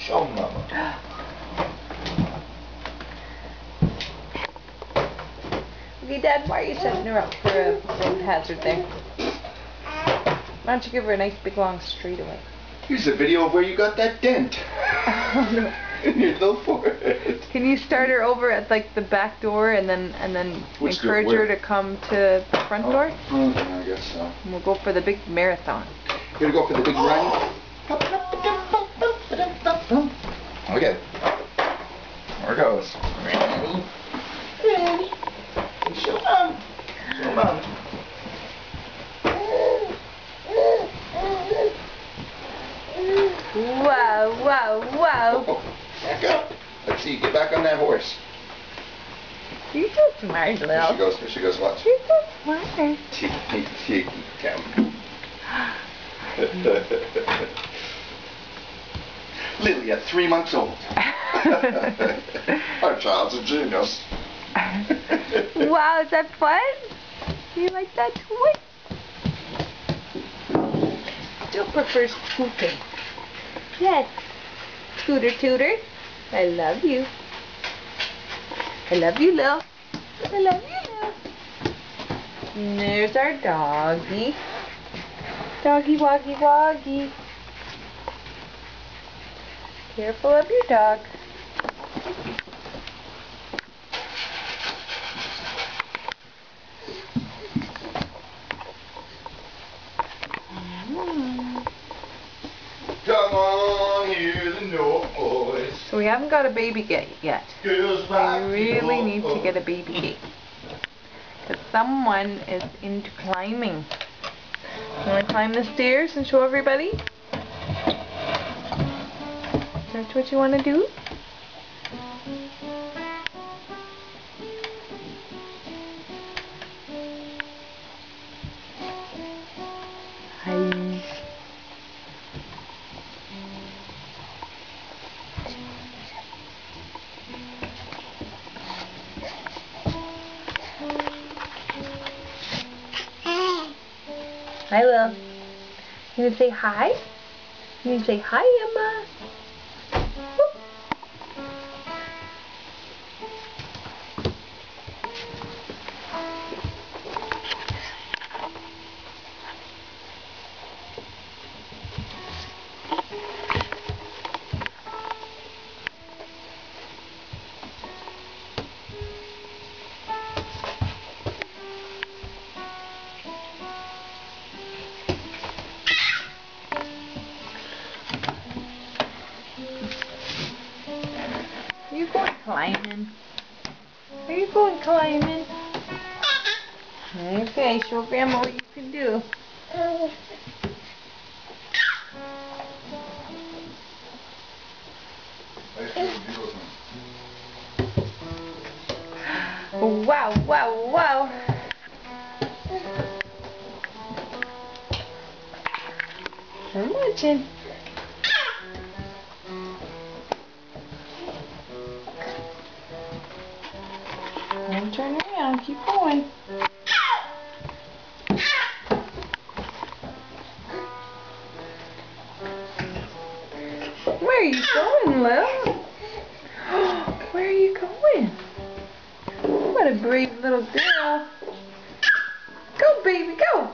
Show Mama. Okay, Dad, why are you setting her up for a road hazard there? Why don't you give her a nice big long straightaway? Here's a video of where you got that dent. Oh no. In your little forehead. Can you start her over at like the back door and then Which encourage door? her to come to the front door? Oh, I guess so. And we'll go for the big marathon. You gonna go for the big run? Okay. There it goes. Ready? Ready? Show Mom. Show Mom. Wow, wow, wow. Oh, back up. Let's see, get back on that horse. You're so smart, Lil. Here she goes, watch. You're so smart. Cheeky Tim. Lily at 3 months old. Our child's a genius. Wow, is that fun? Do you like that toy? Still prefers scooting. Yes. Scooter Tooter. I love you. I love you, Lil. I love you, Lil. And there's our doggy. Doggy, woggy, woggy. Careful of your dog. Come on, hear the noise. So we haven't got a baby gate yet. Girls We like really need to get a baby gate. Because someone is into climbing. You want to climb the stairs and show everybody? That's what you want to do? Hi. Hi, Lil. You gonna say hi? You gonna say hi, Emma? Whoop. Are you going climbing? Are you going climbing? Okay, show Grandma what you can do. Wow, wow, wow. I'm watching. Don't turn around, keep going. Where are you going, Lil? Where are you going? What a brave little girl. Go, baby, go.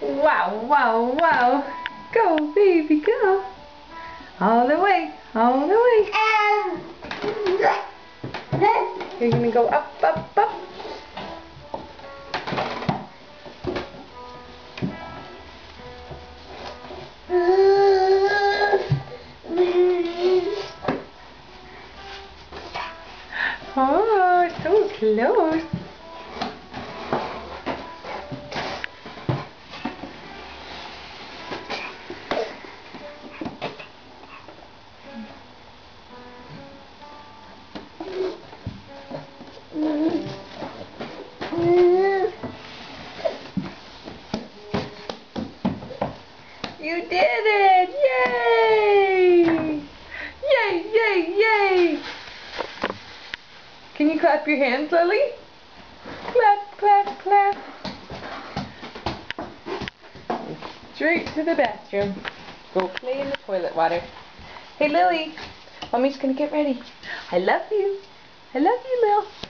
Wow, wow, wow. Go, baby, go. All the way, all the way. You're going to go up, up, up. Oh, so close. You did it! Yay! clap your hands, Lily. Clap, clap, clap. Straight to the bathroom. Go play in the toilet water. Hey, Lily. Mommy's gonna get ready. I love you. I love you, Lil.